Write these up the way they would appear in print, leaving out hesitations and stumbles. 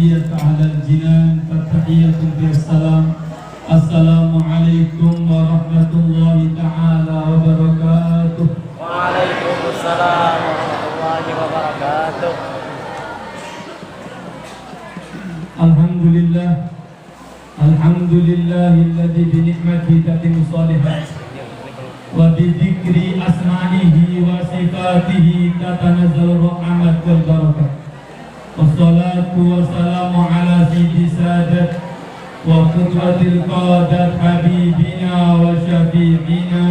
tahiyyat ahlal jinan fatahiyyatun biassalam. Assalamualaikum warahmatullahi ta'ala wabarakatuh. Waalaikumsalam warahmatullahi wabarakatuh. Alhamdulillah, alhamdulillahilladzi bi ni'matihi tatimmu shalihat wa bi dzikri asma'ihi wa sifatihi tatanazzalu rahmat wal barakah. Wassalatu wassalamu ala sayyidi sadat wa qudwatil qadat habibina wa syafi'ina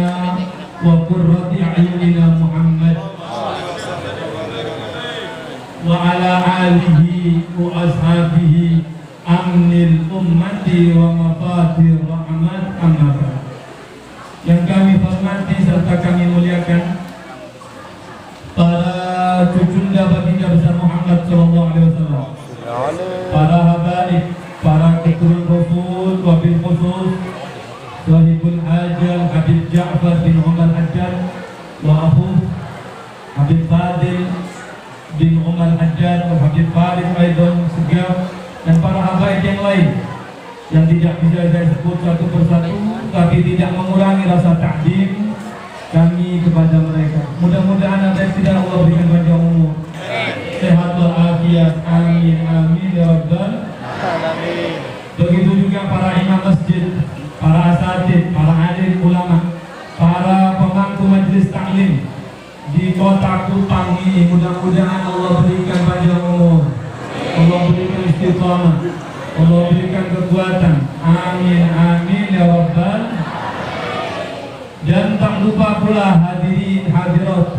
wa qurrati a'yunina Muhammad wa ala alihi wa ashabihi amnil ummati wa mafatir rahmat amma ba'd. Yang kami hormati serta kami muliakan para cucunda baginda besar Muhammad sallallahu alaihi wasallam, para habaib, para keturun Rasul, wabil khusus Sahibul Hajjal Habib Ja'far bin Umar Haddad wa Abu Habib Fadil bin Umar Haddad wa Habib Farid Aidon Segaf, dan para habaib yang lain yang tidak bisa saya sebut satu persatu, tapi tidak mengurangi rasa takdim kami kepada mereka. Mudah-mudahan ada tidak Allah berikan panjang umur, sehat walafiat, amin amin ya rabbal alamin. Begitu juga para imam masjid, para asatid, para alim ulama, para pemangku majelis taklim di kota Kupang ini, mudah-mudahan Allah berikan panjang umur, Allah berikan istiqamah, Allah berikan kekuatan, amin amin ya rabbal. Dan tak lupa pula hadirin hadirat,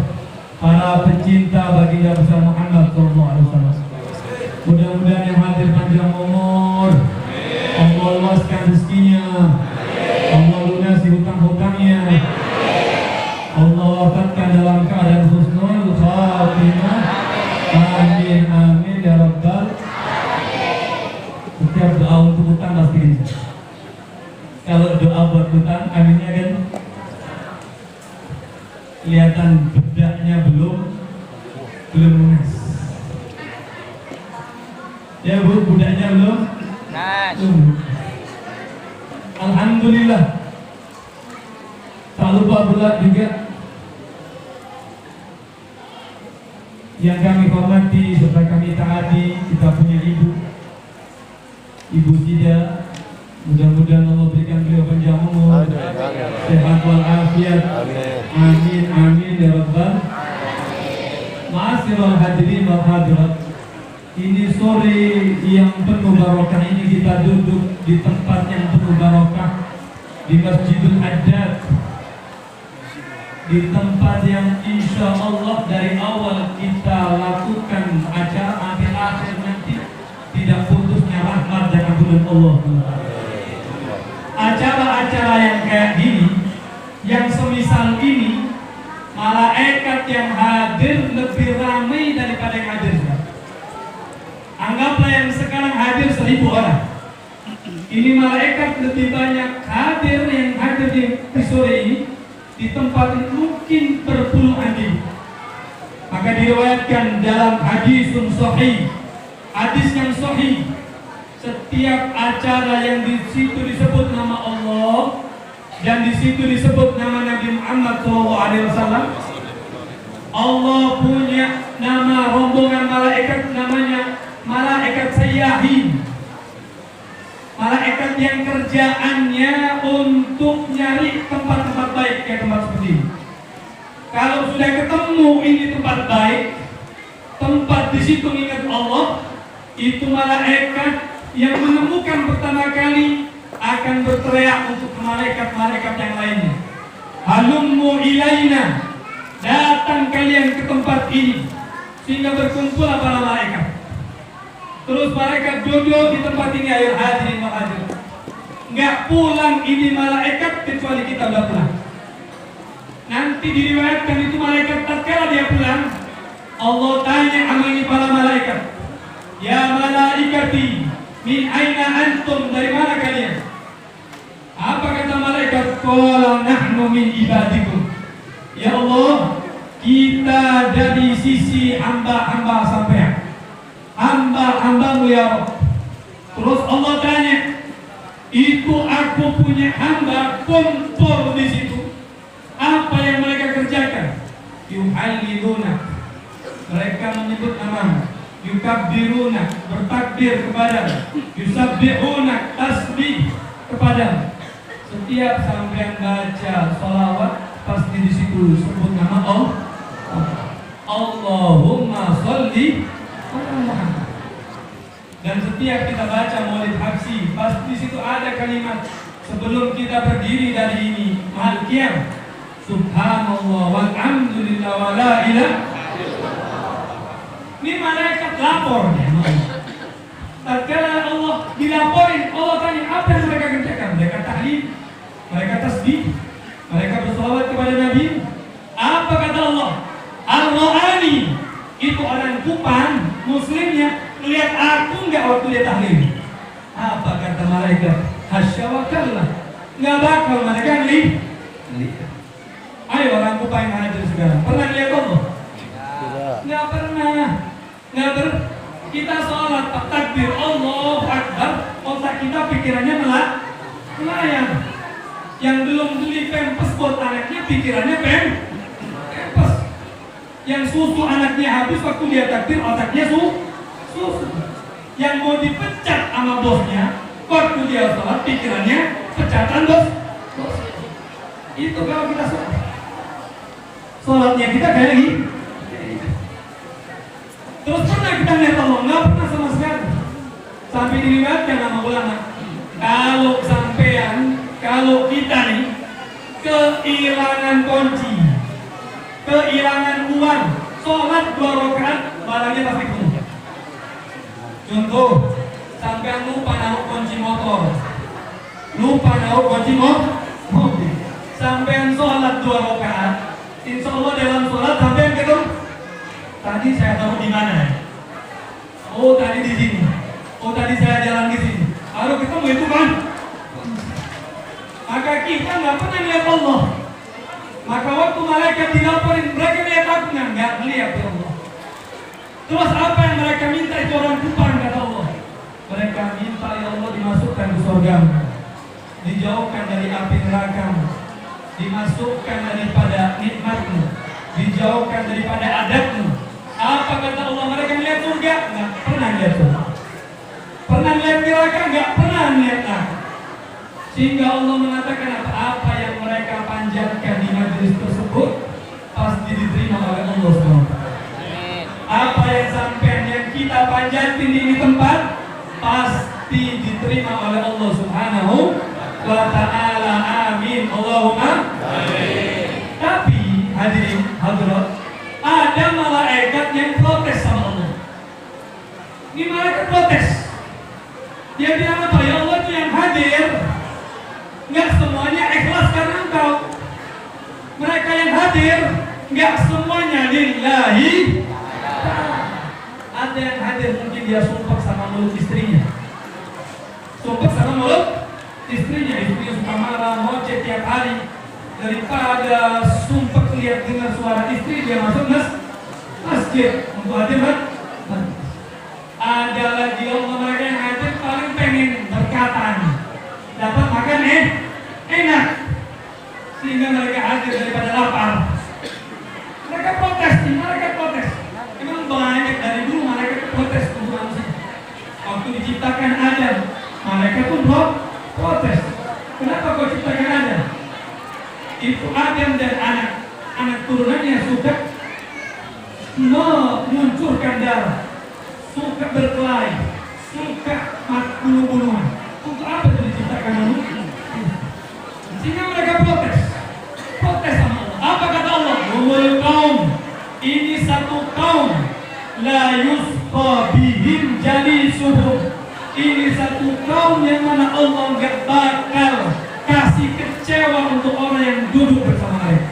para pecinta baginda besar Muhammad sallallahu alaihi wasallam. Mudah-mudahan yang hadir panjang umur, Allah luaskan rezekinya, Allah lunasi hutang-hutangnya, Allah wafatkan dalam keadaan husnul khatimah, amin amin ya rabbal. Setiap doa untuk hutang pasti bisa. Kalau doa buat hutang, aminnya kan kelihatan bedaknya belum lunas. Ya bu, budaknya belum Nas. Alhamdulillah. Tak lupa pula juga yang kami hormati serta kami taati, kita punya Ibu Sida. Mudah-mudahan Allah berikan beliau panjang umur, sehat walafiat, amin amin ya rabbal. Ma'asyiral hadirin wal hadirat, ini sore yang penuh barokah ini kita duduk di tempat yang penuh barokah, di Masjidul Haddad, di tempat yang insya Allah dari awal kita lakukan acara sampai akhir nanti tidak putusnya rahmat dan ampunan Allah. Acara-acara yang kayak gini, yang semisal ini, malaikat yang hadir lebih ramai daripada yang hadir. Anggaplah yang sekarang hadir 1000 orang, ini malaikat lebih banyak hadir, yang hadir di sore ini di tempat ini mungkin berpuluhan ribu. Maka diriwayatkan dalam hadisun sahih, hadis yang sahih, setiap acara yang di situ disebut nama Allah dan di situ disebut nama Nabi Muhammad SAW, Allah punya nama rombongan malaikat, namanya malaikat sayyahin, malaikat yang kerjaannya untuk nyari tempat-tempat baik kayak tempat seperti ini. Kalau sudah ketemu ini tempat baik, tempat di situ ingat Allah, itu malaikat yang menemukan pertama kali akan berteriak untuk malaikat-malaikat yang lainnya, halummu ilaina, datang kalian ke tempat ini, sehingga berkumpul para malaikat. Terus malaikat duduk di tempat ini, ayo hadirin wa hadirin. Nggak pulang ini malaikat kecuali kita udah pulang. Nanti diriwayatkan itu malaikat tatkala dia pulang, Allah tanya sama ini para malaikat, ya malaikati, min aina antum, dari mana kalian? Apa kata malaikat? Qala nahnu min ibadikum. Ya Allah, kita dari sisi hamba-hamba sampean, hamba-hambamu ya Allah. Terus Allah tanya, itu aku punya hamba kumpul di situ. Apa yang mereka kerjakan? Yuhalliluna, mereka menyebut namamu. Yukabbiruna, bertakbir kepadamu. Yusabbihuna, tasbih kepadamu. Setiap sampai baca salawat pasti di situ sebut nama Allah. Allahumma sholli ala Muhammad. Dan setiap kita baca Maulid Habsyi, pasti di situ ada kalimat sebelum kita berdiri dari ini mahal qiyam. Subhanallah walhamdulillah wa la ilaha. Ini malaikat lapor. Tatkala Allah dilaporin, Allah tanya apa yang mereka kerjakan? Mereka tahlil, mereka tasbih, mereka berselawat kepada Nabi. Apa kata Allah? Al-Ra'ani, itu orang Kupang, muslimnya, lihat aku enggak waktu dia tahlil. Apa kata malaikat? Hasya wa kallah, enggak bakal mereka lihat. Ayo orang Kupang yang hadir sekarang, pernah lihat Allah? Enggak pernah. Kita sholat takbir Allahu Akbar, otak kita pikirannya melayang. Yang belum beli pempes buat anaknya, pikirannya pempes. Yang susu anaknya habis waktu dia takbir, otaknya susu. Yang mau dipecat sama bosnya, waktu dia sholat pikirannya pecatan bos. Itu kalau kita sholat. Sholatnya kita kayak gini. Terus pernah kita lihat Allah? Nggak pernah sama sekali. Sampai diriwayatkan sama ulama, kalau kita nih kehilangan kunci, kehilangan uang, sholat 2 rakaat barangnya pasti penuh. Contoh, sampai lupa naruh kunci motor, lupa naruh kunci mobil, sampai sholat 2 rakaat, insya Allah dalam sholat sampai ketemu. Tadi saya taruh di mana? Oh tadi di sini. Oh tadi saya jalan di sini. Baru ketemu itu kan? Maka kita nggak pernah lihat Allah. Maka waktu malaikat dilaporin, mereka lihat aku nggak melihat ya Allah. Terus apa yang mereka minta itu orang Kupang kata Allah. Mereka minta ya Allah dimasukkan ke surga, dijauhkan dari api neraka, dimasukkan daripada nikmatmu, dijauhkan daripada adabmu. Apa kata Allah? Mereka melihat surga? Nggak pernah lihat surga. Pernah lihat neraka? Nggak pernah lihat neraka. Sehingga Allah mengatakan apa yang mereka panjatkan di majelis tersebut pasti diterima oleh Allah SWT. Apa yang sampai yang kita panjatin di ini tempat pasti diterima oleh Allah Subhanahu wa ta'ala. Amin. Allahumma amin. Tapi hadirin hadirat, ada malaikat yang protes sama Allah. Ini malaikat protes. Dia bilang apa? Ya Allah itu yang hadir, nggak semuanya ikhlas karena Engkau. Mereka yang hadir, nggak semuanya lillahi. Ada yang hadir mungkin dia sumpah sama mulut istrinya. Sumpah sama mulut istrinya. Istrinya suka marah, ngoceh tiap hari. Daripada sumpah lihat dengar suara istri, dia masuk masjid untuk hadir Ada lagi Allah mereka yang hadir paling pengen berkatan, dapat makan enak, sehingga mereka hadir daripada lapar. Mereka protes. Emang banyak dari dulu mereka protes untuk manusia. Waktu diciptakan Adam, mereka pun protes. Kenapa kau ciptakan Adam? Itu Adam dan anak turunannya suka meluncurkan darah, suka berkelahi, suka bunuh-bunuhan. Untuk apa itu diciptakan manusia? Sehingga mereka protes sama Allah. Apa kata Allah? Humul kaum, ini satu kaum, la yusqa bihim jalisuhum. Ini satu kaum yang mana Allah enggak bakal kasih kecewa untuk orang yang duduk bersama mereka.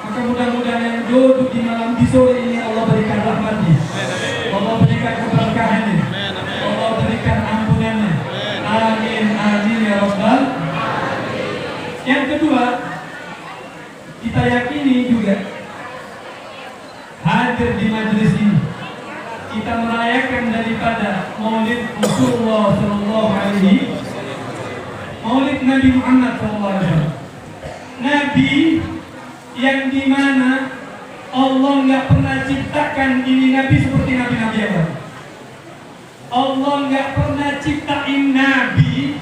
Maka mudah-mudahan yang duduk di malam di sore ini Allah berikan rahmatnya, Allah berikan keberkahannya, Allah berikan ampunannya. Amin amin ya rabbal. Yang kedua, kita yakini juga hadir di majelis ini, kita kita merayakan daripada Maulid Rasulullah sallallahu alaihi Maulid Nabi Muhammad sallallahu alaihi wasallam. Nabi yang dimana Allah nggak pernah ciptakan ini Nabi seperti nabi-nabi yang lain. Allah nggak pernah ciptain Nabi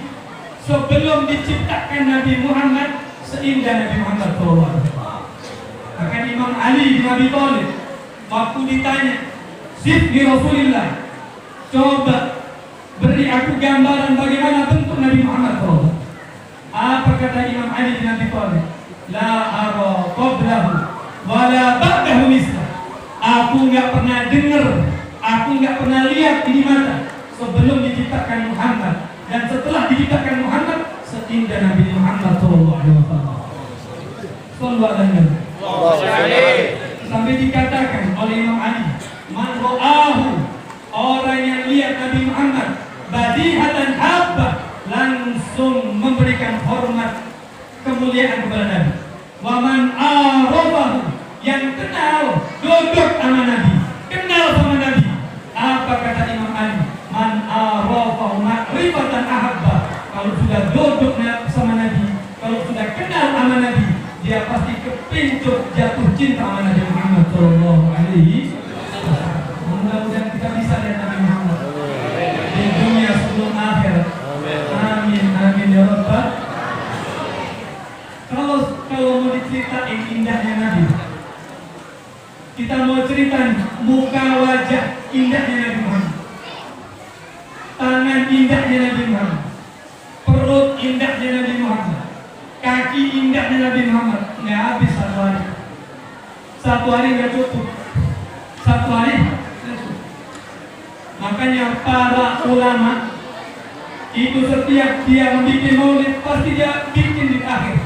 sebelum diciptakan Nabi Muhammad seindah Nabi Muhammad sallallahu alaihi wasallam. Maka Imam Ali bin Abi Thalib waktu ditanya, "Sifni Rasulillah, coba beri aku gambaran bagaimana bentuk Nabi Muhammad sallallahu alaihi wasallam." Apa kata Imam Ali bin Abi Thalib? La ara qablahu wa la ba'dahu mislah. Aku enggak pernah dengar, aku enggak pernah lihat di mata sebelum diciptakan Muhammad dan setelah diciptakan Muhammad seindah Nabi Muhammad sallallahu alaihi wasallam. Sallallahu alaihi wasallam. Sampai dikatakan oleh Imam Ali, man ra'ahu, orang yang lihat Nabi Muhammad badihatan habba, langsung memberikan hormat kemuliaan kepada Nabi. Wa man arafahu, yang kenal duduk sama Nabi, kenal sama Nabi. Apa kata Imam Ali? Man arafahu ma'rifatan ahabba. Kalau sudah duduk sama Nabi, kalau sudah kenal sama Nabi, dia pasti kepincut jatuh cinta sama Nabi Muhammad sallallahu alaihi wasallam. Mudah-mudahan kita bisa lihat Nabi Muhammad di dunia sebelum akhirat. Amin, amin ya Rabbal. Kalau mau diceritain indahnya Nabi, kita mau cerita muka wajah indahnya Nabi Muhammad, tangan indahnya Nabi Muhammad, perut indahnya Nabi Muhammad, kaki indahnya Nabi Muhammad. Nggak habis satu hari nggak cukup, satu hari nggak cukup. Makanya para ulama itu setiap dia membuat maulid pasti dia bikin di akhir.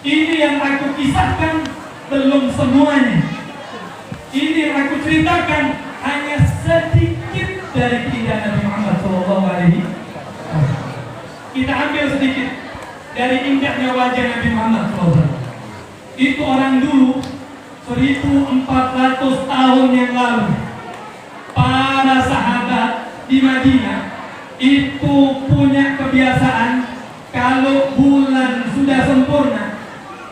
Ini yang aku kisahkan belum semuanya. Ini yang aku ceritakan hanya sedikit dari keindahan Nabi Muhammad sallallahu alaihi wasallam. Kita ambil sedikit dari indahnya wajah Nabi Muhammad sallallahu alaihi wasallam. Itu orang dulu 1400 tahun yang lalu, para sahabat di Madinah itu punya kebiasaan kalau bulan sudah sempurna.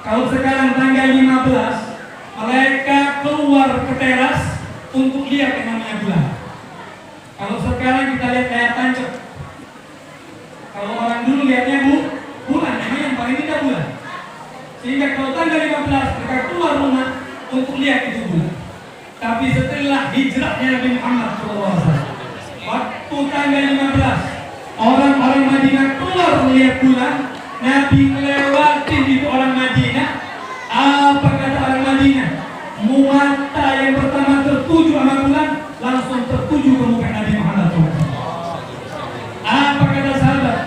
Kalau sekarang tanggal 15, mereka keluar ke teras untuk lihat yang namanya bulan. Kalau sekarang kita lihat kayak tancap. Kalau orang dulu lihatnya bulan, memang yang paling indah bulan. Sehingga kalau tanggal 15 mereka keluar rumah untuk lihat itu bulan. Tapi setelah hijrahnya Nabi Muhammad SAW, waktu tanggal 15 orang-orang Madinah keluar melihat bulan, Nabi melewati itu orang Madinah. Apa kata orang Madinah? Mata yang pertama tertuju sama bulan langsung tertuju ke muka Nabi Muhammad SAW. Apa kata sahabat?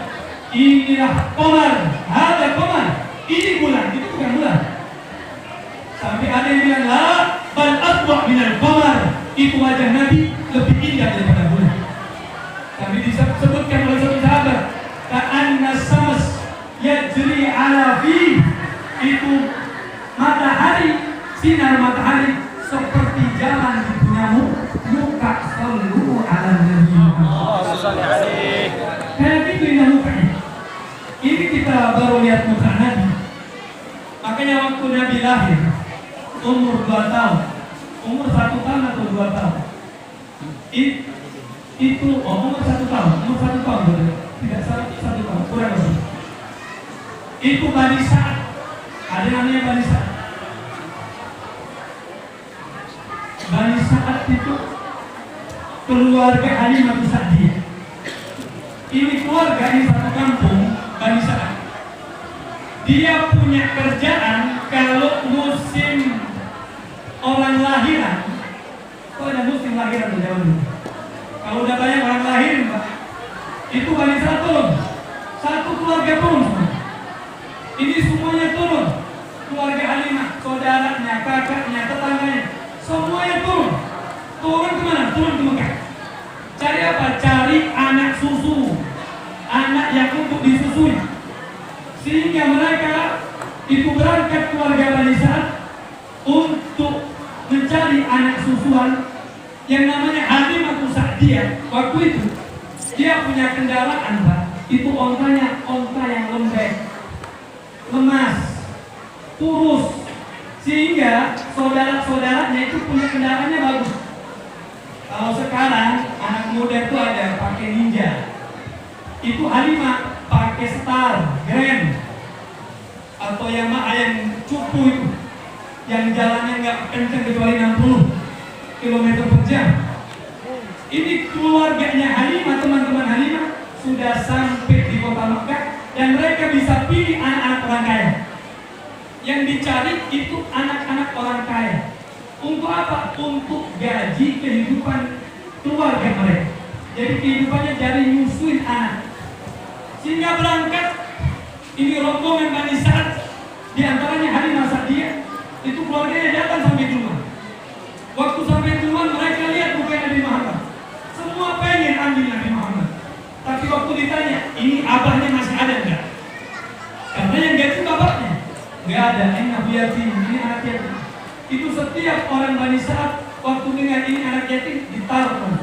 Inilah qamar, ada qamar. Ini bulan, itu bukan bulan. Sampai ada yang bilang la bal atwa minal qamar. Itu wajah Nabi lebih indah daripada bulan. Tapi disebutkan oleh satu sahabat, ka'anna syams yajri ala fi, itu matahari, sinar matahari seperti jalan di punyamu muka sallu ala nabi Muhammad. Kayak gitu indah mukanya. Ini kita baru lihat muka Nabi. Makanya waktu Nabi lahir umur 2 tahun, umur 1 tahun atau 2 tahun, itu umur 1 tahun, betul? Tidak 1 tahun, kurang lebih. Itu Bani Sa'ad, ada namanya Bani Sa'ad. Bani Sa'ad itu keluarga Halimah Sa'diyah. Ini keluarga di satu kampung, Bani Sa'ad. Dia punya kerjaan kalau musim orang lahiran. Kok ada musim lahiran di zaman dulu? Kalau udah banyak orang lahir, Pak, itu Bani Sa'ad turun. Satu keluarga turun semua. Ini semuanya turun. Keluarga Halimah, saudaranya, kakaknya, tetangganya, semuanya turun. Turun kemana? Turun ke Mekah. Cari apa? Cari anak susu, anak yang untuk disusui. Sehingga mereka itu berangkat keluarga Bani Sa'ad untuk mencari anak susuan yang namanya Halimah waktu itu dia punya kendaraan, Pak. Itu ontanya onta yang lembek, lemas, kurus, sehingga saudara-saudaranya itu punya kendaraannya bagus. Kalau sekarang anak muda itu ada pakai Ninja, itu Halimah pakai Star, Grand, atau Yamaha yang cupu itu, yang jalannya nggak kencang kecuali 60 km per jam. Ini keluarganya Halimah, teman-teman Halimah sudah sampai di kota Mekah dan mereka bisa pilih anak-anak orang kaya. Yang dicari itu anak-anak orang kaya. Untuk apa? Untuk gaji kehidupan keluarga mereka. Jadi kehidupannya dari nyusuin anak. Sehingga berangkat ini rombongan Bani Sa'ad, di antaranya Halimah Sa'diyah, itu keluarganya datang sampai rumah. Waktu sampai rumah mereka lihat bukan Nabi Muhammad. Semua pengen ambil Nabi Muhammad. Tapi waktu ditanya, ini abahnya masih ada enggak? Karena yang ganti bapaknya enggak ada. Ini Nabi yatim, ini anak yatim. Itu setiap orang Bani Sa'ad waktu dengar ini anak yatim ditaruh.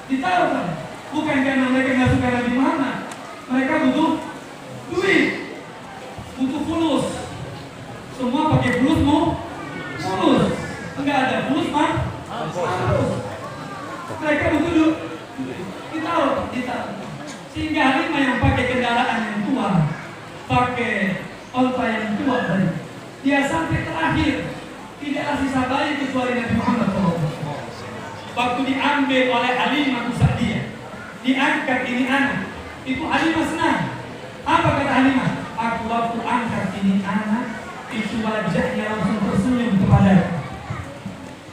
Ditaruh. Bukan karena mereka nggak suka Nabi Muhammad. Mereka butuh duit, butuh fulus. Semua pakai fulus fulus. Enggak ada fulus mah. Mereka butuh duit. Ditaruh. Sehingga Halimah yang pakai kendaraan yang tua, pakai onta yang tua tadi, dia sampai terakhir tidak sisa bayi kecuali Nabi Muhammad SAW. Waktu diambil oleh Halimah Sa'diyah, diangkat ini anak, itu Halimah senang. Apa kata Halimah? Aku waktu angkat ini anak, itu wajahnya langsung tersenyum kepadaku.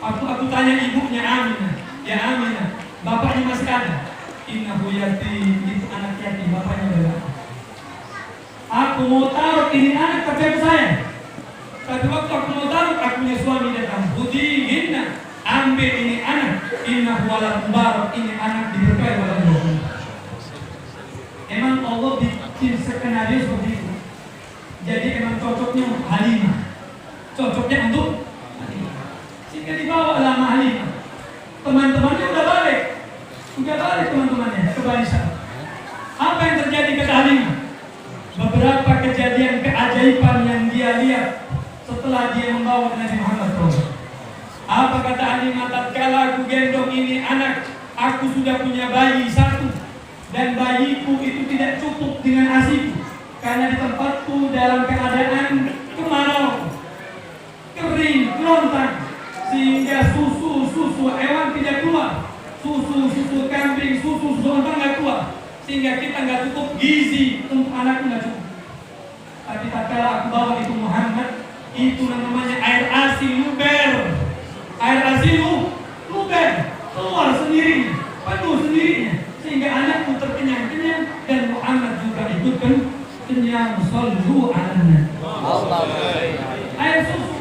Aku tanya ibunya Aminah, ya Aminah, bapaknya masih ada? Innahu yatim, itu anak yatim, bapaknya berada. Aku mau taruh ini anak tapi aku sayang. Tapi waktu aku mau taruh, aku punya suami datang. Budihinna, ambil ini anak. Innahu walad mubarak, ini anak diberkahi oleh Allah. Emang Allah bikin skenario seperti itu. Jadi emang cocoknya untuk Halimah, cocoknya untuk Halimah. Sehingga dibawa lama Halimah. Teman-temannya udah balik teman-temannya ke Bani Sa'ad. Apa yang terjadi ke Halimah? Beberapa kejadian keajaiban yang dia lihat setelah dia membawa Nabi Muhammad SAW. Apa kata Halimah? Tatkala aku gendong ini anak, aku sudah punya bayi satu, dan bayiku itu tidak cukup dengan ASIku, karena di tempatku dalam keadaan kemarau, kering, kerontang, sehingga susu hewan tidak keluar, susu kambing, susu onta nggak keluar, sehingga kita nggak cukup gizi untuk anakku, nggak cukup. Tapi tatkala aku bawa itu Muhammad, itu namanya air ASI luber, keluar sendirinya, penuh sendirinya, sehingga anakku terkenyang-kenyang dan Muhammad juga ikut kenyang. Sallu ala nabi. Air susu,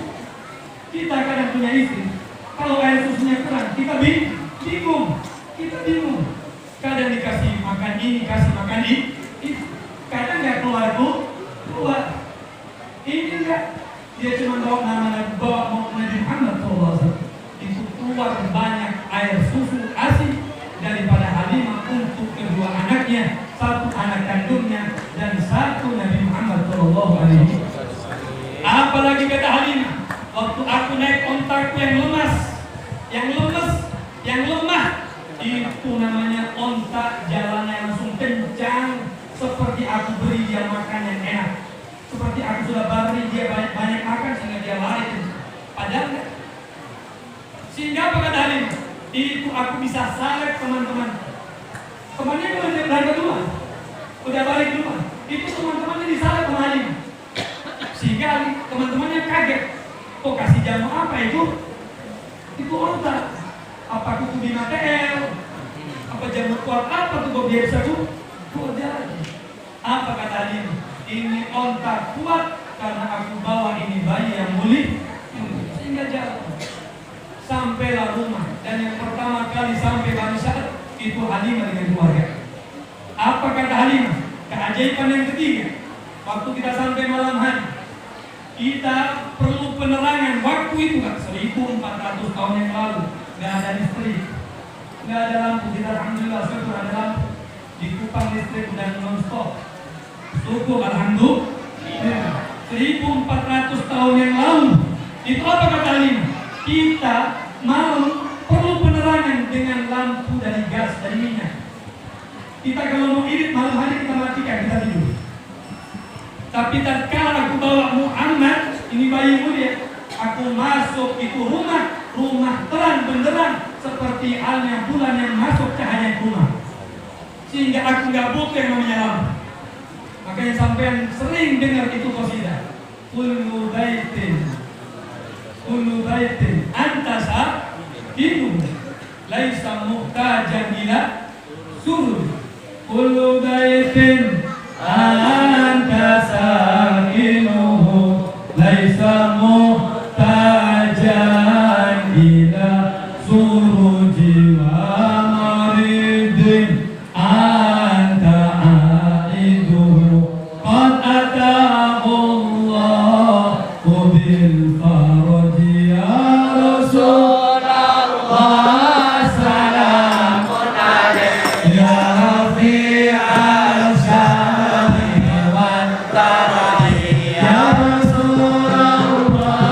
kita kadang punya istri, kalau air susunya kurang, kita bingung. Kadang dikasih makan ini, kasih makan itu, kadang nggak keluar. Ini enggak, dia cuma bawa mau Nabi Muhammad SAW. Itu keluar banyak air susu ASI daripada Halimah untuk kedua anaknya, satu anak kandungnya dan satu Nabi Muhammad SAW. Apalagi kata Halimah, waktu aku naik ontaku yang lemas, yang lemah, itu namanya onta jalannya langsung kencang, seperti aku beri dia makan yang enak, seperti aku sudah beri dia banyak makan sehingga dia lari kencang. Padahal enggak. Sehingga apa kata Halimah? Itu aku bisa salep teman-teman. Temannya udah berangkat rumah, udah balik rumah. Itu teman-temannya disalep sama Halimah. Sehingga teman-temannya kaget. Kok kasih jamu apa itu? Itu onta. Apa kuku Bima TL? Apa jamu kuat apa tuh kok dia bisa kuat jalan? Apa kata Halimah? Ini onta kuat karena aku bawa ini bayi yang mulia, sehingga jalan. Sampailah rumah, dan yang pertama kali sampai Bani Sa'ad itu Halimah dengan keluarga. Apa kata Halimah? Keajaiban yang ketiga, waktu kita sampai malam hari, kita perlu penerangan. Waktu itu kan 1400 tahun yang lalu, nggak ada listrik. nggak ada lampu. Kita alhamdulillah syukur ada lampu. Di Kupang listrik dan non-stop. Syukur alhamdulillah. 1400 tahun yang lalu itu apa kata alim? Kita perlu penerangan dengan lampu dari gas, dari minyak. Kita kalau mau irit malam hari kita matikan, kita tidur. Tapi tatkala aku bawa Muhammad, ini bayi mulia, aku masuk itu rumah terang benderang seperti halnya bulan yang masuk cahaya rumah. Sehingga aku nggak butuh yang namanya lampu. Makanya sampean sering dengar itu qasidah. Kullu baitin anta sakinu laisa muhtajan ila surur. Kullu baitin anta sakinuhu laisa muhtajan ila suruji wa maridin anta aiduhu qad atahullahu bil farji ya Rasulullah salamun alaik ya rafi'al syami wan tarani ya Rasulullah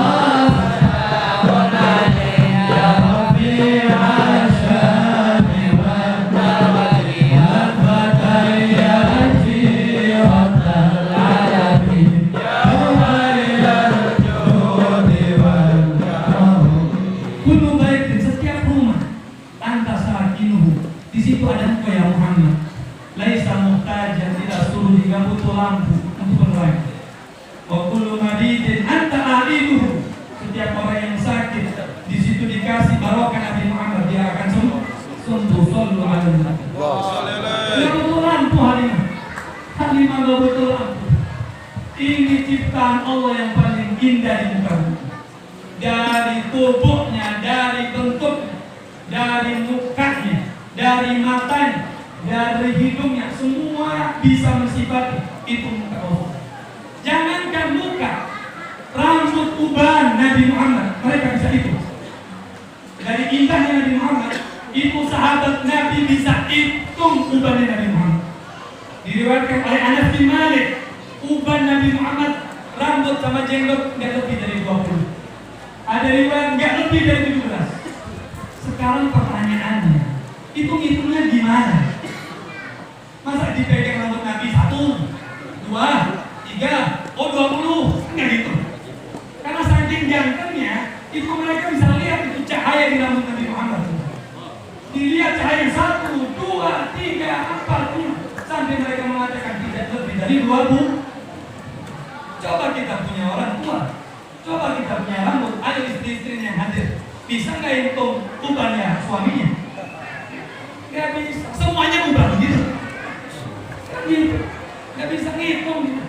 salamun alaik ya rafi'al syami wan tarani wan fataya jiratal alamin ya waliyal judi wal karam. Kullu baitin, setiap rumah anta sakinuhu, di situ ada engkau ya Muhammad. Laisa muhtajan ila sururi, enggak butuh lampu untuk penerangan. Wa kullu maridin anta aiduhu, setiap orang yang sakit di situ dikasih barokah Nabi Muhammad, dia akan sembuh. Sallu ala nabi. Enggak butuh lampu Halimah enggak butuh lampu. Ini ciptaan Allah yang paling indah di muka bumi. Dari tubuhnya, dari bentuknya, dari mukanya, dari matanya, dari hidungnya, semua bisa mensifati itu muka Allah. Jangankan muka, rambut uban Nabi Muhammad, mereka bisa itu. Dari indahnya Nabi Muhammad, itu sahabat Nabi bisa hitung ubannya Nabi Muhammad. Diriwayatkan oleh Anas bin Malik, uban Nabi Muhammad rambut sama jenggot nggak lebih dari 20. Ada riwayat nggak lebih dari 17. Sekarang pertanyaannya, hitung-hitungnya gimana? Masa dipegang rambut Nabi 1, 2, 3, 20? Enggak gitu. Karena saking gantengnya, itu mereka bisa lihat itu cahaya di rambut Nabi Muhammad. Dilihat cahaya 1, 2, 3, 4, 5, sampai mereka mengatakan tidak lebih dari 20. Coba kita punya orang tua, coba kita punya rambut, ayo istri-istrinya yang hadir, bisa nggak hitung ubannya suaminya? Nggak bisa, semuanya uban gitu. Gitu, nggak bisa ngitung gitu.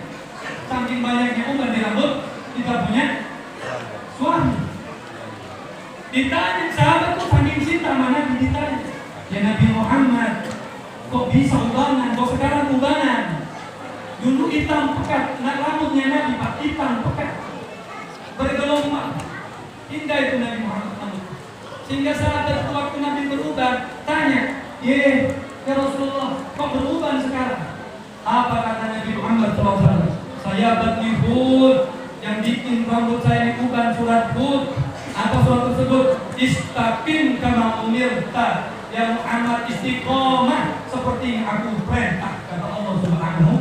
Saking banyaknya uban di rambut kita punya suami. Ditanya sahabat tuh saking cinta mana ditanya, ya Nabi Muhammad, kok bisa ubanan, kok sekarang ubanan? Dulu hitam pekat, rambutnya Nabi Pak hitam pekat, bergelombang, indah itu Nabi Muhammad. Sehingga sahabat waktu Nabi berubah, tanya, ya Rasulullah, kok beruban sekarang? Apa kata Nabi Muhammad SAW? Saya batni Hud, yang bikin rambut saya diuban surat Hud. Apa surat tersebut? Istaqim kama umirta, ya Muhammad, istiqomah seperti yang aku perintah, kata Allah Subhanahu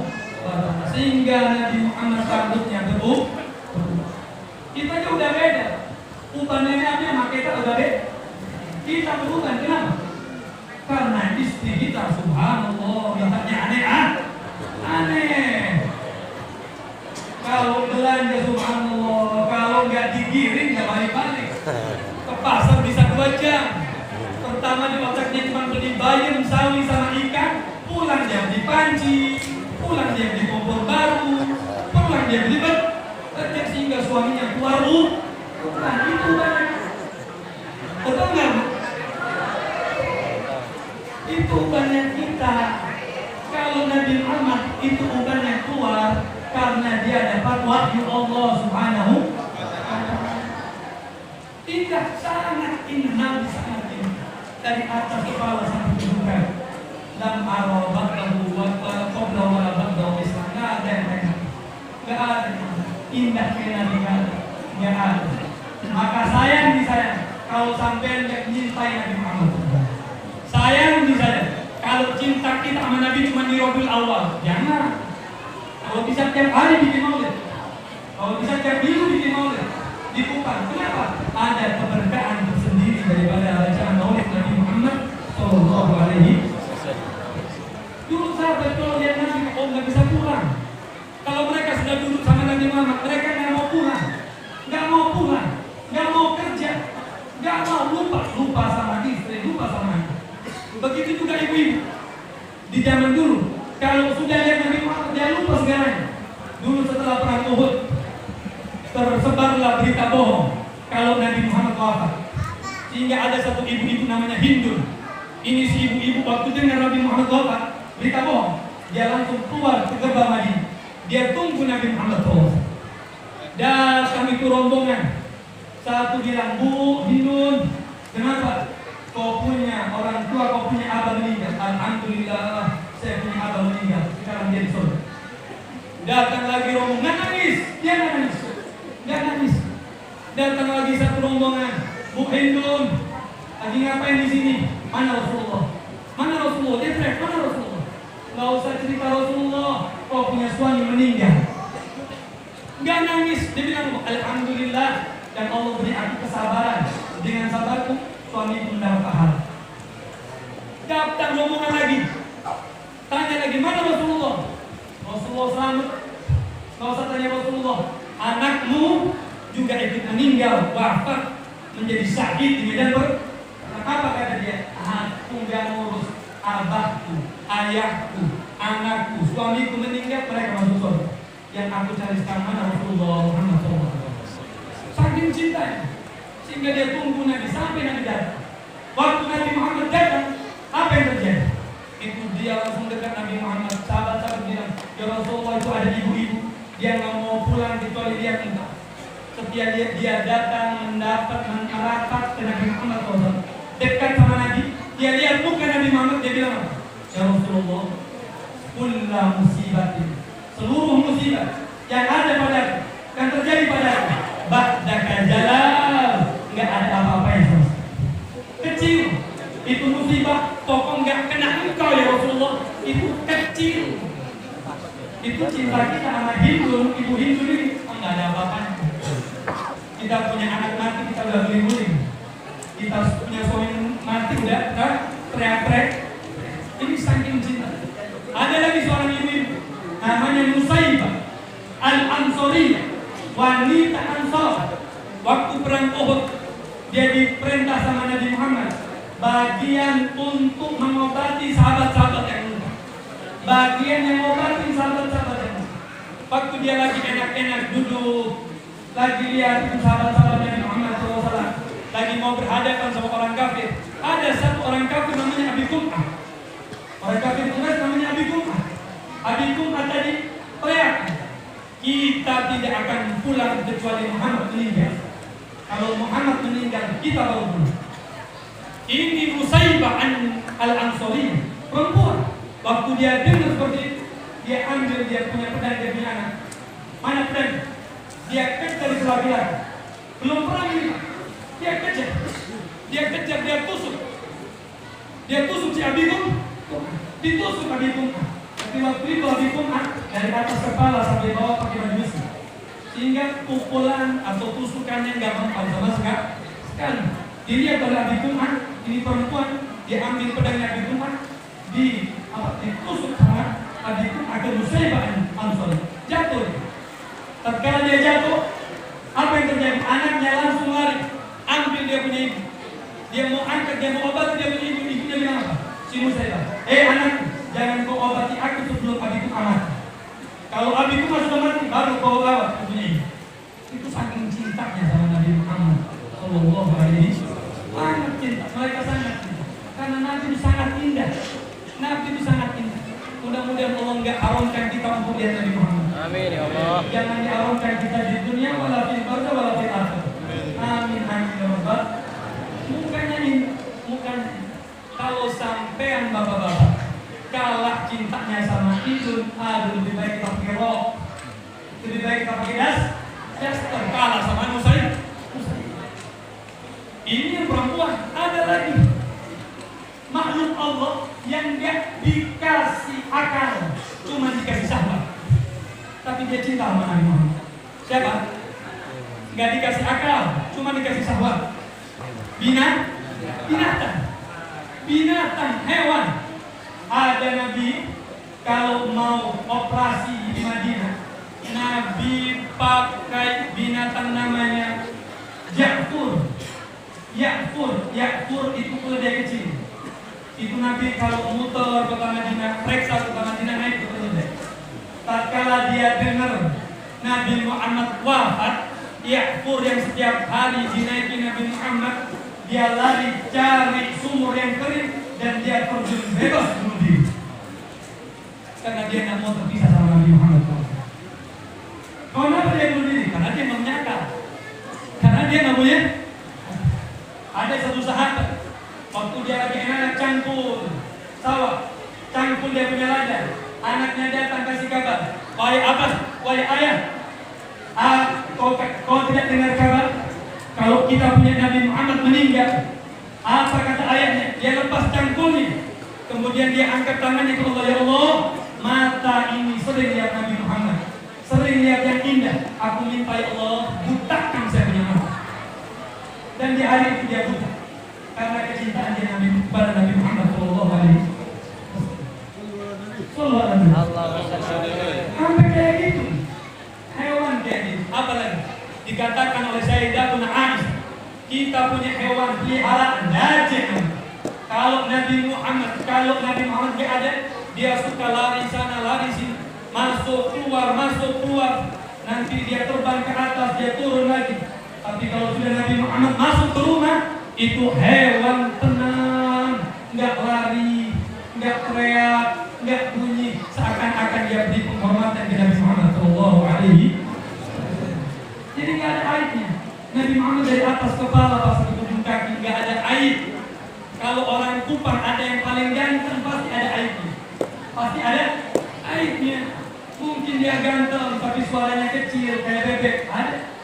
wa ta'ala. Sehingga Nabi Muhammad rambutnya berubah. Kita aja udah beda. Ubannya Nabi sama kita udah beda. Kita beruban, kenapa? Karena istri kita subhanallah mintanya aneh. Kalau belanja subhanallah, kalau nggak digiring nggak balik-balik. Ke pasar bisa 2 jam. Pertama di otaknya cuma beli bayam, sawi sama ikan, pulang dia beli panci, pulang dia beli kompor baru, pulang dia beli kerja sehingga suaminya keluar rumah. Itu banyak. Betul nggak? Itu ubannya kita. Kalau Nabi Muhammad itu ubannya keluar karena dia dapat wahyu Allah Subhanahu wa ta'ala. Tidak sangat indah, Nabi sangat indah. dari atas kepala sampai ujung kaki. Lam arabat lahu wa qabla wa ba'da Islam. Nggak ada yang enak. Nggak ada. Indah kayak Nabi nggak ada. Maka sayang di saya kalau sampai nggak mencintai Nabi Muhammad. Sayang di saya kalau cinta kita sama Nabi cuma di Rabiul Awal. Jangan. Kalau bisa tiap hari bikin maulid, kalau bisa tiap minggu bikin maulid, dibuka. Kenapa? Ada keberkahan tersendiri daripada bacaan maulid Nabi Muhammad Sallallahu Alaihi Wasallam. Dulu sahabat kalau lihat Nabi, nggak bisa pulang. Kalau mereka sudah duduk sama Nabi Muhammad, mereka nggak mau pulang, nggak mau kerja, nggak mau lupa sama istri, lupa sama anak. Begitu juga ibu-ibu di zaman dulu. Kalau sudah lihat Nabi Muhammad, dia lupa segalanya. Dulu setelah perang Uhud, tersebarlah berita bohong kalau Nabi Muhammad wafat. Sehingga ada satu ibu-ibu namanya Hindun. Ini si ibu-ibu waktu dengar Nabi Muhammad wafat, berita bohong, dia langsung keluar ke gerbang Madinah. Dia tunggu Nabi Muhammad SAW. Datang itu rombongan. Satu bilang, Bu Hindun, kenapa? Kau punya orang tua, kau punya abang meninggal. Alhamdulillah, saya punya abang meninggal. Sekarang dia di surga. Datang lagi rombongan, nggak nangis. Dia nggak nangis. Datang lagi satu rombongan. Bu Hindun, lagi ngapain di sini? Mana Rasulullah? Mana Rasulullah? Dia teriak, mana Rasulullah? Nggak usah cerita Rasulullah. Kau punya suami meninggal. Nggak nangis. Dia bilang, Alhamdulillah. Dan Allah beri aku kesabaran. Dengan sabarku, suami pun dapat pahala. Daftar rombongan lagi. Tanya lagi, mana Rasulullah? Rasulullah selamat. Nggak usah tanya Rasulullah. Anakmu juga ikut meninggal, wafat, menjadi syahid di medan perang. Apa kata dia? Aku nggak ngurus abahku, ayahku, anakku, suamiku meninggal, mereka masuk surga. Yang aku cari sekarang mana Rasulullah Muhammad SAW. Saking cintanya, sehingga dia tunggu Nabi sampai Nabi datang. Waktu Nabi Muhammad datang, apa yang terjadi? Itu dia langsung dekat Nabi Muhammad. Sahabat-sahabat bilang, ya Rasulullah, itu ada ibu-ibu, dia nggak mau pulang kecuali dia minta. Setiap dia datang mendapat merapat ke Nabi Muhammad SAW, dekat sama Nabi, dia lihat muka Nabi Muhammad, dia bilang, ya Rasulullah, kulla musibatin, seluruh musibah yang ada padaku, yang terjadi padaku, ba'daka jalal, nggak ada apa-apa yang selesai. Kecil, itu musibah, pokok nggak kena engkau ya Rasulullah, itu kecil. Itu cinta kita sama Hindu, ibu Hindu ini, nggak ada apa-apanya. Kita punya anak mati, kita udah guling-guling. Kita punya suami mati, udah teriak-teriak. Ini saking cinta. Ada lagi seorang ibu, namanya Nusaybah Al-Ansariyah, wanita Ansar. Waktu perang Uhud, dia diperintah sama Nabi Muhammad bagian untuk mengobati sahabat-sahabat yang luka. Bagian yang mengobati sahabat-sahabat yang luka. Waktu dia lagi enak-enak duduk, lagi lihat sahabat-sahabat Nabi Muhammad SAW, lagi mau berhadapan sama orang kafir. Ada satu orang kafir namanya Abi Kum'ah. Orang kafir Quraisy namanya Abi Kum'ah. Abi Kum'ah tadi teriak, kita tidak akan pulang kecuali Muhammad meninggal. Kalau Muhammad meninggal, kita baru pulang. Ini Nusaybah Al-Ansariyah, perempuan. Waktu dia dengar seperti itu, dia ambil, dia punya pedang, dia punya anak. Mana pedang? Dia kejar di sebelah belakang. Belum perang ini, dia kejar, dia tusuk. Dia tusuk si Abi Kum'ah, ditusuk Abi Kum'ah. Tapi waktu itu Abi Kum'ah dari atas kepala sampai bawah pakai baju besi, sehingga pukulan atau tusukannya nggak mempan sama sekali. Dilihat oleh Abi Kum'ah, ini perempuan, dia ambil pedangnya Abi Kum'ah, ditusuk sama Abi Kum'ah ke Nusaybah Al-Ansariyah. Jatuh. Tatkala dia jatuh, apa yang terjadi? Anaknya langsung lari, ambil dia punya ibu. Dia mau angkat, dia mau obati dia punya ibu. Ibunya bilang apa? Si Nusaybah, anakku, jangan kau obati aku sebelum Abi Kum'ah mati. Kalau Abi Kum'ah sudah mati, baru kau rawat punya ibu. Itu saking cintanya sama Nabi Muhammad Sallallahu Alaihi Wasallam. Sangat cinta, mereka sangat cinta. Karena Nabi itu sangat indah. Nabi itu sangat indah. Mudah-mudahan Allah enggak haramkan kita untuk lihat Nabi Muhammad. Amin ya Allah. Jangan diharamkan kita di dunia, wala fil barzah wala fil akhirah. Amin amin ya rabbal. Mukanya ini, mukanya Jangan bapak-bapak kalah cintanya sama idun, aduh lebih baik kita pakai rok, lebih baik kita pakai jas kalah sama Nusair. Ini yang perempuan. Ada lagi makhluk Allah yang gak dikasih akal, cuma dikasih syahwat, tapi dia cinta sama Nabi Muhammad. Siapa? Gak dikasih akal, cuma dikasih syahwat. Binatang, hewan. Ada Nabi kalau mau operasi di Madinah, Nabi pakai binatang namanya Ya'fur itu keledai kecil. Itu Nabi kalau muter kota Madinah, periksa kota Madinah, naik ke keledai. Tatkala dia dengar Nabi Muhammad wafat, Ya'fur yang setiap hari dinaiki Nabi Muhammad, dia lari cari sumur yang kering dan dia terjun bebas bunuh diri. Karena dia tidak mau terpisah sama Nabi Muhammad. Kenapa dia bunuh diri? Karena dia menyangkal. Karena dia nggak punya. Ada satu sahabat, waktu dia lagi enak cangkul sawah, cangkul dia punya ladang, anaknya datang kasih kabar, wahai abah, wahai ayah, kau tidak dengar kabar kalau kita punya Nabi Muhammad meninggal? Apa kata ayahnya? Dia lepas cangkulnya, kemudian dia angkat tangannya ke Allah, ya Allah, mata ini sering lihat Nabi Muhammad, sering lihat yang indah, aku minta ya Allah, butakan saya punya mata. Dan di hari itu dia buta karena kecintaan dia kepada Nabi Muhammad Sallallahu Alaihi Wasallam. Sampai kayak gitu, hewan kayak gitu. Apalagi dikatakan oleh Sayyidatuna Aisyah, kita punya hewan peliharaan najis. Kalau Nabi Muhammad gak ada, dia suka lari sana lari sini, masuk keluar. Nanti dia terbang ke atas, dia turun lagi. Tapi kalau sudah Nabi Muhammad masuk ke rumah, itu hewan tenang, nggak lari, nggak teriak, nggak bunyi, seakan-akan dia beri penghormatan ke Nabi Muhammad Sallallahu Alaihi Wasallam. Jadi nggak ada aibnya. Nabi Muhammad dari atas kepala sampai ke ujung kaki nggak ada aib. Kalau orang Kupang ada yang paling ganteng, pasti ada aibnya. Pasti ada aibnya. Mungkin dia ganteng tapi suaranya kecil kayak bebek, ada.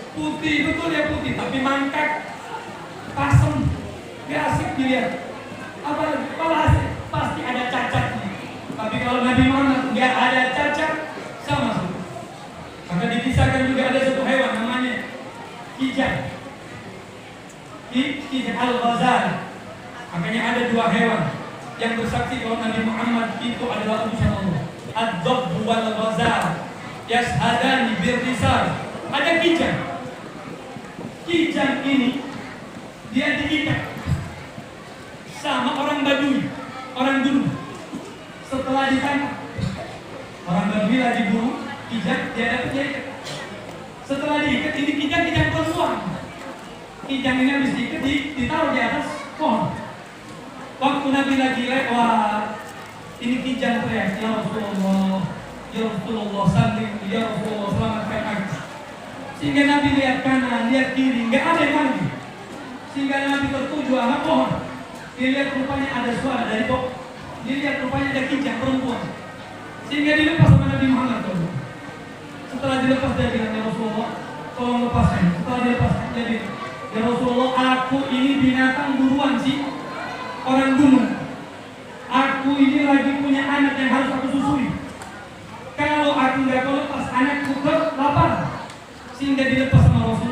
Putih, betul ya putih, tapi mangkak, pasem, gak asik dilihat. Apalagi asik, pasti ada cacatnya. Tapi kalau Nabi Muhammad gak ada cacat, sama sekali. Maka dikisahkan juga ada satu hewan namanya kijang. Kijang al-Ghazali. Makanya ada dua hewan yang bersaksi bahwa Nabi Muhammad itu adalah utusan Allah. Ad-Dhabb wal-Ghazali yashhadani bir-risal. Ada kijang. Kijang ini dia diikat sama orang Badui, orang gunung. Setelah ditangkap, orang Badui lagi buru kijang, dia dapat dia ikat. Setelah diikat, ini kijang perempuan. Kijang ini habis diikat, ditaruh di atas pohon. Waktu Nabi lagi lewat, ini kijang teriak, ya Rasulullah, sallim, ya Rasulullah, selamatkan aku. Sehingga Nabi lihat kanan, lihat kiri, nggak ada yang manggil. Sehingga Nabi tertuju sama pohon. Dia lihat rupanya ada suara dari pohon. Dia lihat rupanya ada kijang perempuan. Sehingga dilepas sama Nabi Muhammad. Setelah dilepas dia bilang, ya Rasulullah, tolong lepaskan. Setelah dilepaskan dia bilang, ya Rasulullah, aku ini binatang buruan sih, orang gunung. Aku ini lagi punya anak yang harus aku susui. Kalau aku nggak mau lepas anakku lapar. Sehingga dilepas sama Rasul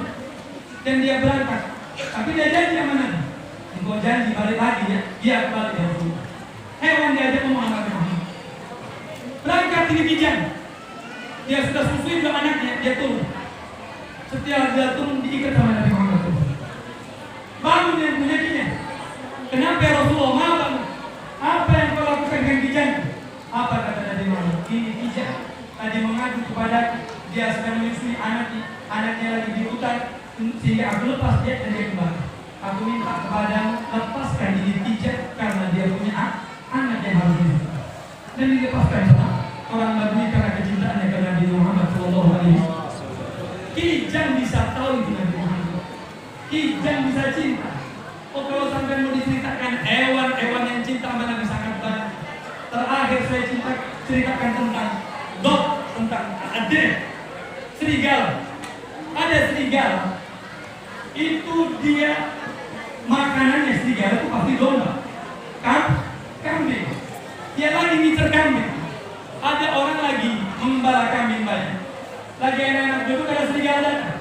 dan dia berangkat. Tapi dia janji sama Nabi, engkau janji balik lagi ya, dia kembali ya Rasul. Hewan diajak ngomong sama Nabi. Berangkat ini kijang. Dia sudah susui ke anaknya, dia turun. Setiap dia turun diikat sama Nabi Muhammad. Bangun yang punya kijang. Kenapa ya Rasulullah? Maaf, apa yang kau lakukan dengan kijang? Apa kata Nabi Muhammad? Ini kijang tadi mengadu kepada dia sedang menyusui anaknya lagi di hutan, sehingga aku lepas dia dan dia kembali. Aku minta kepada lepaskan ini kijang karena dia punya anak yang harus disusui. Dan dilepaskan sama orang Badui karena kecintaannya kepada Nabi Muhammad Sallallahu Alaihi Wasallam. Kijang bisa tahu itu Nabi Muhammad. Kijang bisa cinta. Oh, kalau sampai mau diceritakan hewan-hewan yang saya ceritakan tentang tentang serigala. Ada serigala, itu dia makanannya serigala itu pasti domba, kambing. Dia lagi ngincer kambing. Ada orang lagi membara kambing banyak. Lagi enak-enak duduk, ada serigala datang.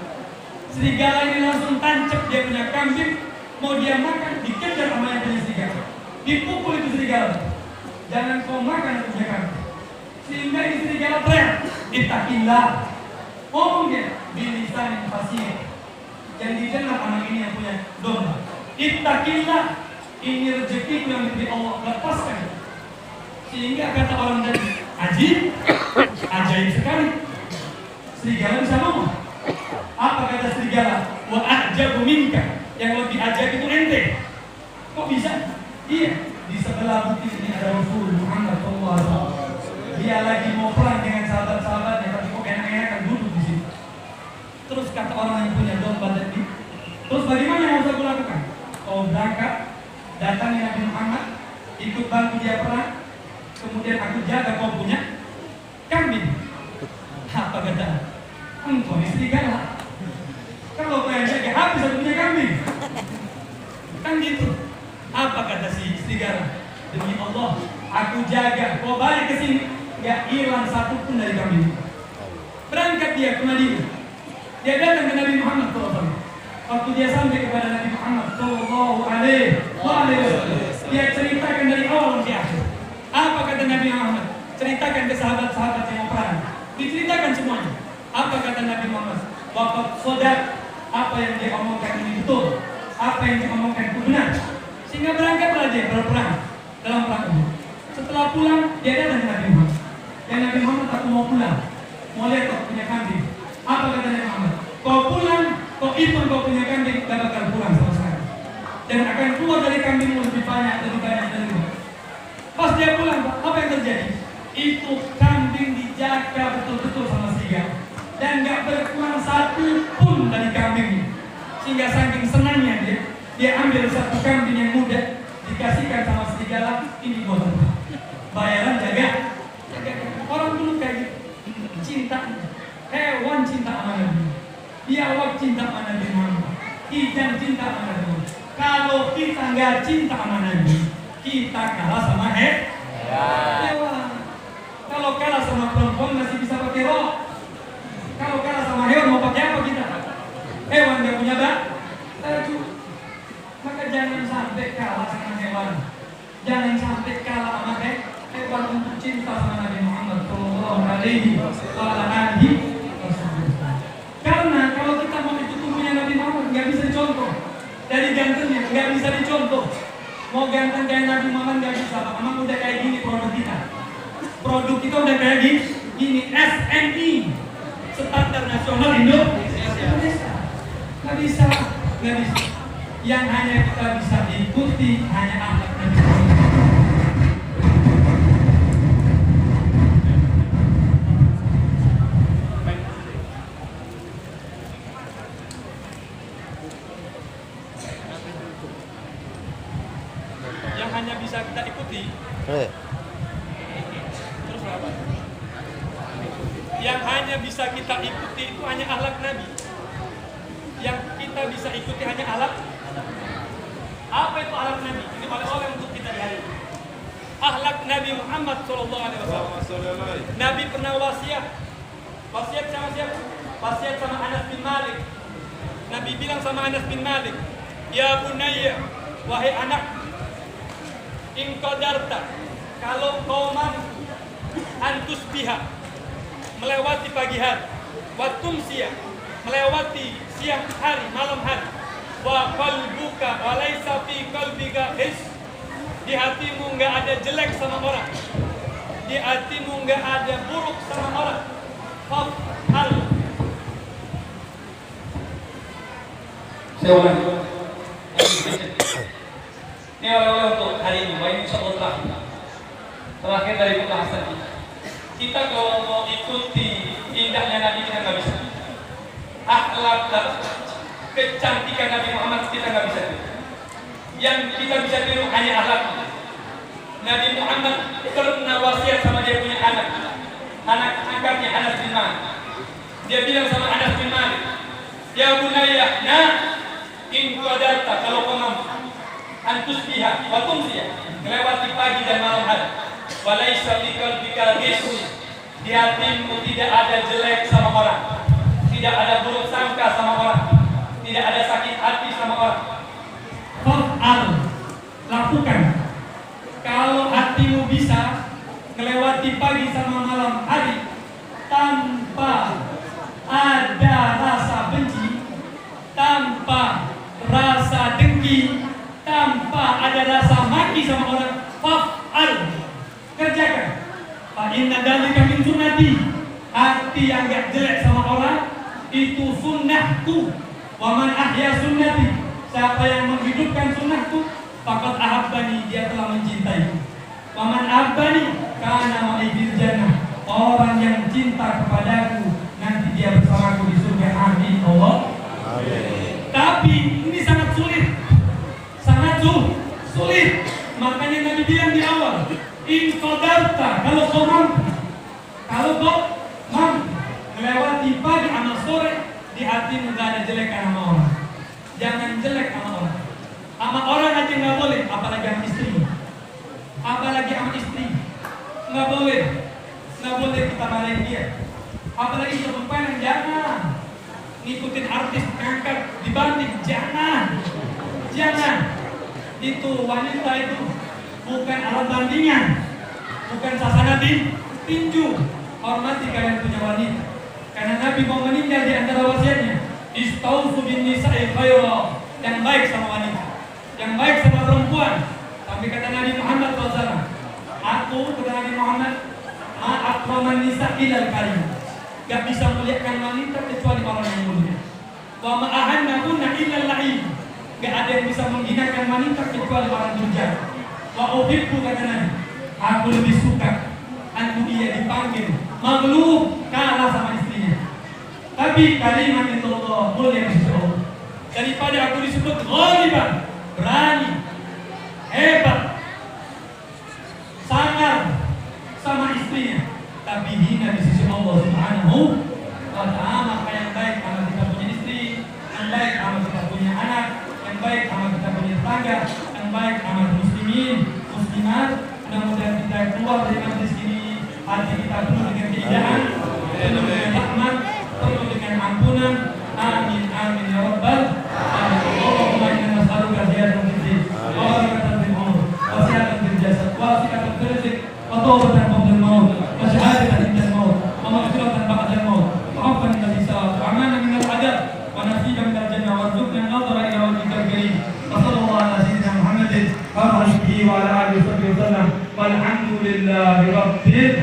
Serigala ini langsung tancap dia punya kambing, mau dia makan, dikejar sama yang punya serigala. Dipukul itu serigala. Jangan kau makan punya kambing. Sehingga ini serigala teriak, ittaqillah. Ngomong dia, bilisanin fasih. Yang didengar anak ini yang punya domba. Ittaqillah, ini rezekiku yang diberi Allah, lepaskan. Sehingga kata orang tadi, ajaib sekali. Serigala bisa ngomong. Apa kata serigala? Wa a'jabu minka. Yang lebih ajaib itu ente. Kok bisa? Iya. Di sebelah bukti ini ada Rasul Muhammad SAW. Dia lagi mau perang dengan sahabat-sahabatnya, tapi kok enak-enakan duduk di situ. Terus kata orang yang punya domba tadi, terus bagaimana yang harus aku lakukan? Kau berangkat, datangi Nabi Muhammad, ikut bantu dia perang, kemudian aku jaga kau punya kambing. Apa kata? Engkau ini serigala. Kalau kau yang jaga, habis aku punya kambing. Kan gitu. Apa kata si serigala? Demi Allah, aku jaga. Kau balik ke sini, gak hilang satu pun dari kambing. Berangkat dia ke Madinah. Dia datang ke Nabi Muhammad SAW. Waktu dia sampai kepada Nabi Muhammad SAW, dia ceritakan dari awal sampai akhir. Apa kata Nabi Muhammad? Ceritakan ke sahabat-sahabat yang perang. Diceritakan semuanya. Apa kata Nabi Muhammad? Bapak sodak, apa yang dia omongkan ini betul. Apa yang dia omongkan itu benar. Sehingga berangkatlah dia berperang dalam perang itu. Setelah pulang, dia datang ke Nabi Muhammad. Dan Nabi Muhammad, aku mau pulang. Mau lihat kau punya kambing. Apa kata Nabi Muhammad? Kau pulang, kau hitung kau punya kambing, gak bakal pulang sama sekali. Dan akan keluar dari kambingmu lebih banyak. Pas dia pulang, apa yang terjadi? Itu kambing dijaga betul-betul sama serigala. Dan gak berkurang satu pun dari kambingnya. Sehingga saking senangnya dia ambil satu kambing yang muda, dikasihkan sama serigala, ini buat apa? Bayaran jaga. Orang dulu kayak gitu. Cinta. Hewan cinta sama Nabi. Biawak cinta sama Nabi Muhammad. Ikan cinta sama Nabi Muhammad. Kalau kita nggak cinta sama Nabi, kita kalah sama hewan. Kalau kalah sama perempuan masih bisa pakai rok. Kalau kalah sama hewan mau pakai apa kita? Hewan nggak punya baju. Maka jangan sampai kalah sama hewan. Jangan sampai kalah sama hewan untuk cinta sama Nabi Muhammad Sallallahu Alaihi Wasallam. Karena kalau kita mau ikut tubuhnya Nabi Muhammad, nggak bisa dicontoh. Dari gantengnya nggak bisa dicontoh. Mau ganteng kayak Nabi Muhammad nggak bisa. Memang udah kayak gini produk kita. Produk kita udah kayak gini. SNI, Standar Nasional Indonesia. Nggak bisa. Yang hanya kita bisa ikuti hanya akhlak Nabi Muhammad. Yang hanya bisa kita ikuti. Terus apa? Yang hanya bisa kita ikuti itu hanya akhlak Nabi. Yang kita bisa ikuti hanya akhlak. Apa itu akhlak Nabi? Ini oleh untuk kita di hari ini. Akhlak Nabi Muhammad SAW. Nabi pernah wasiat. Wasiat sama siapa? Wasiat sama Anas bin Malik. Nabi bilang sama Anas bin Malik, ya bunayya, wahai anak, in qadarta, kalau kau mampu antus biha, melewati pagi hari, watum siang, melewati siang hari, malam hari, wa qalbuka walaysa fi qalbika his, di hatimu nggak ada jelek sama orang, di hatimu nggak ada buruk sama orang, fa'al. Saya ulang. Ini oleh-oleh untuk hari ini, baik insyaallah. Terakhir dari pembahasan kita. Kita kalau mau ikuti indahnya Nabi kita nggak bisa. Akhlak dan kecantikan Nabi Muhammad kita nggak bisa. Yang kita bisa tiru hanya akhlak. Nabi Muhammad pernah wasiat Dia bilang sama Anas bin Malik, ya bunayya, nah, in qadarta, kalau kau mampu, antus biha, wa tumsiya, melewati pagi dan malam hari, walaysa li qalbika ghishun, di hatimu tidak ada jelek sama orang, tidak ada buruk sangka sama orang, tidak ada sakit hati sama orang. Fa'al, lakukan. Kalau hatimu bisa melewati pagi sama malam hari tanpa ada rasa benci, tanpa rasa dengki, tanpa ada rasa maki sama orang, fa'al, kerjakan. Fa inna dzalika min sunnati. Hati yang gak jelek sama orang itu sunnahku. Wa man ahya sunnati, siapa yang menghidupkan sunnahku, faqad ahabbani, dia telah mencintaiku. Wa man ahabbani kana ma'i fil jannah, orang yang cinta kepadaku nanti dia bersamaku di surga. Amin Allah. Amin. Tapi ini sangat sulit, sangat sulit. Makanya Nabi bilang di awal, in qadarta, kalau kau mampu melewati pagi sama sore, di hatimu gak ada jelek sama orang. Jangan jelek sama orang. Sama orang aja nggak boleh, apalagi sama istri. Apalagi sama istri, nggak boleh. Nggak boleh kita marahin dia. Apalagi perempuan, jangan ngikutin artis, ngangkat dibanding, jangan. Itu wanita itu bukan alat bandingan, bukan sasana tinju. Hormati kalian punya wanita, karena Nabi mau meninggal di antara wasiatnya, istausu bin nisa'i khaira, yang baik sama wanita, yang baik sama perempuan. Tapi kata Nabi Muhammad SAW, aku, kata Nabi Muhammad, ma'akraman nisa ilal karim, gak bisa muliakan wanita kecuali orang yang mulia. Wa ma'ahannahunna illal la'im, gak ada yang bisa menghinakan wanita kecuali orang durjana. Wa uhibbu, kata Nabi, aku lebih suka antu dia dipanggil maghlub, kalah sama istrinya, tapi kalimat itu Allah, mulia di sisi Allah, daripada aku disebut ghaliban, berani, hebat, sangar sama istrinya, tapi hina di sisi Allah Subhanahu wa ta'ala. Maka yang baik sama kita punya istri, yang baik sama kita punya anak, yang baik sama kita punya tetangga, yang baik sama muslimin, muslimat. Mudah-mudahan kita keluar dari majlis ini, hati kita penuh dengan keindahan, penuh dengan rahmat, penuh dengan ampunan. Amin amin ya rabbal alamin. Allahumma inna nas'aluka ziyadatan fid din, wa barakatan fil umur, wa sihhatan fil jasad, wa si'atan fil rizq, wa tawbatan qabla al-maut, wa syahadatan inda al-maut, wa maghfiratan ba'da al-maut, wa 'afwan min al-hisab, wa amanan min al-'adab, wa nasiban min al-jannah, wa rizqan nadhara ila wajhikal karim. Wa sallallahu ala sayyidina Muhammadin wa ala alihi wa sallam. Walhamdulillahi rabbil